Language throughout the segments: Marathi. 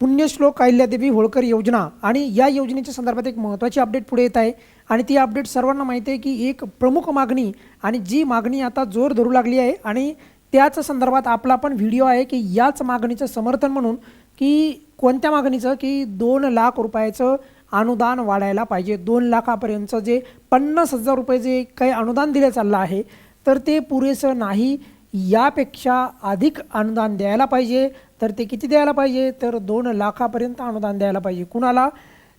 पुण्यश्लोक अहिल्यादेवी होळकर योजना आणि या योजनेच्या संदर्भात एक महत्त्वाची अपडेट पुढे येत आहे आणि ती अपडेट सर्वांना माहिती आहे की एक प्रमुख मागणी आणि जी मागणी आता जोर धरू लागली आहे आणि त्याच संदर्भात आपला पण व्हिडिओ आहे की याच मागणीचं समर्थन म्हणून की कोणत्या मागणीचं की 2 लाख रुपयाचं अनुदान वाढायला पाहिजे। 2 लाखापर्यंतचं जे 50,000 रुपये जे काही अनुदान दिलं चाललं आहे तर ते पुरेसं नाही, यापेक्षा अधिक अनुदान द्यायला पाहिजे। तर ते किती द्यायला पाहिजे तर 2 लाखापर्यंत अनुदान द्यायला पाहिजे। कुणाला?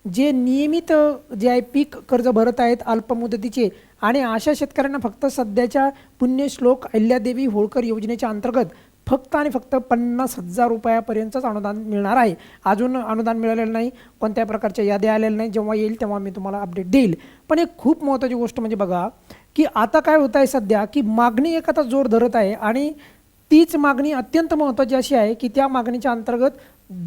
जे नियमित जे आहे पीक कर्ज भरत आहेत अल्पमुदतीचे आणि अशा शेतकऱ्यांना फक्त सध्याच्या पुण्यश्लोक अहिल्यादेवी होळकर योजनेच्या अंतर्गत फक्त आणि फक्त 50,000 रुपयापर्यंतच अनुदान मिळणार आहे। अजून अनुदान मिळालेलं नाही, कोणत्या प्रकारच्या याद्या आलेल्या नाही, जेव्हा येईल तेव्हा मी तुम्हाला अपडेट देईल। पण एक खूप महत्त्वाची गोष्ट म्हणजे बघा की आता काय होत आहे सध्या की मागणी एक आता जोर धरत आहे आणि तीच मागणी अत्यंत महत्त्वाची अशी आहे की त्या मागणीच्या अंतर्गत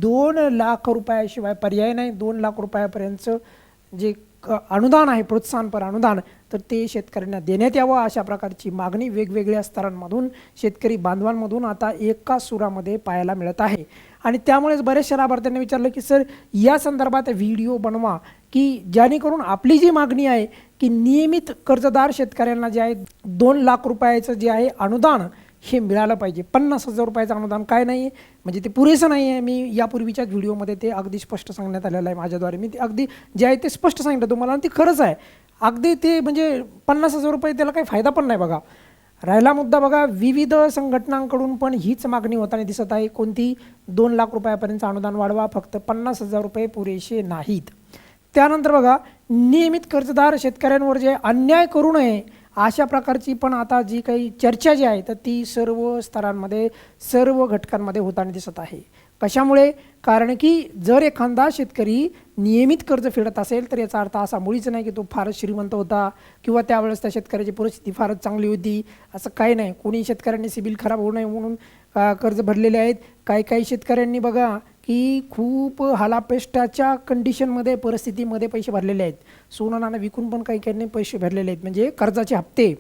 2 लाख रुपयाशिवाय पर्याय नाही। 2 लाख रुपयापर्यंतचं जे अनुदान आहे प्रोत्साहनपर अनुदान तर ते शेतकऱ्यांना देण्यात यावं, अशा प्रकारची मागणी वेगवेगळ्या स्तरांमधून शेतकरी बांधवांमधून आता एका सुरामध्ये पाहायला मिळत आहे। आणि त्यामुळेच बरेचशा लाभार्थ्यांनी विचारलं की सर या संदर्भात व्हिडिओ बनवा की जेणेकरून आपली जी मागणी आहे की नियमित कर्जदार शेतकऱ्यांना जे आहे 2 लाख रुपयाचं जे आहे अनुदान हे मिळालं पाहिजे। 50,000 रुपयाचं अनुदान काय नाही आहे म्हणजे ते पुरेसं नाही आहे। मी यापूर्वीच्याच व्हिडिओमध्ये ते अगदी स्पष्ट सांगण्यात आलेलं आहे माझ्याद्वारे, मी ते अगदी जे आहे ते स्पष्ट सांगितलं तुम्हाला आणि ते खरंच आहे अगदी। ते म्हणजे 50,000 रुपये त्याला काही फायदा पण नाही बघा। राहिला मुद्दा बघा विविध संघटनांकडून पण हीच मागणी होताना दिसत आहे, कोणती? 2 लाख रुपयापर्यंत अनुदान वाढवा, फक्त 50,000 रुपये पुरेसे नाहीत। त्यानंतर बघा नियमित कर्जदार शेतकऱ्यांवर जे अन्याय करू नये अशा प्रकारची पण आता जी काही चर्चा जी आहे तर ती सर्व स्तरांमध्ये सर्व घटकांमध्ये होताना दिसत आहे। कशामुळे? कारण की जर एखादा शेतकरी नियमित कर्ज फेडत असेल तर याचा अर्थ असा मुळीच नाही की तो फारच श्रीमंत होता किंवा त्यावेळेस त्या शेतकऱ्याची परिस्थिती फारच चांगली होती, असं काही नाही। कोणी शेतकऱ्यांनी सिबिल खराब होऊ नये म्हणून कर्ज भरलेले आहेत। काही शेतकऱ्यांनी बघा की खूप हालापेष्टाच्या कंडिशनमध्ये परिस्थितीमध्ये पैसे भरलेले आहेत, सोनं नाणं विकून पण काही पैसे भरलेले आहेत म्हणजे कर्जाचे हप्ते।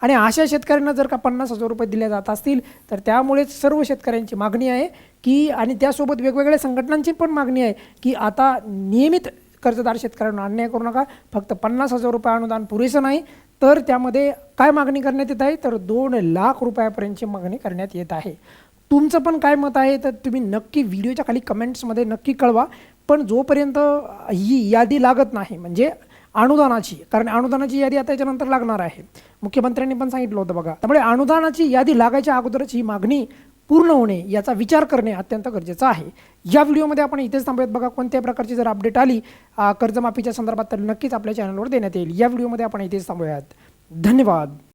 आणि अशा शेतकऱ्यांना जर का 50,000 रुपये दिले जात असतील तर त्यामुळेच सर्व शेतकऱ्यांची मागणी आहे की आणि त्यासोबत वेगवेगळ्या संघटनांची पण मागणी आहे की आता नियमित कर्जदार शेतकऱ्यांना अन्याय करू नका, फक्त 50,000 रुपये अनुदान पुरेसं नाही तर त्यामध्ये काय मागणी करण्यात येत आहे तर 2 लाख रुपयापर्यंतची मागणी करण्यात येत आहे। तुमचं पण काय मत आहे तर तुम्ही नक्की व्हिडिओच्या खाली कमेंट्समध्ये नक्की कळवा। पण जोपर्यंत ही यादी लागत नाही म्हणजे अनुदानाची, कारण अनुदानाची यादी आता याच्यानंतर लागणार आहे, मुख्यमंत्र्यांनी पण सांगितलं होतं बघा, त्यामुळे अनुदानाची यादी लागायच्या अगोदरच ही मागणी पूर्ण होणे याचा विचार करणे अत्यंत गरजेचं आहे। या व्हिडिओमध्ये आपण इथेच थांबूयात बघा। कोणत्याही प्रकारची जर अपडेट आली कर्जमाफीच्या संदर्भात तर नक्कीच आपल्या चॅनलवर देण्यात येईल। या व्हिडिओमध्ये आपण इथेच थांबूयात। धन्यवाद।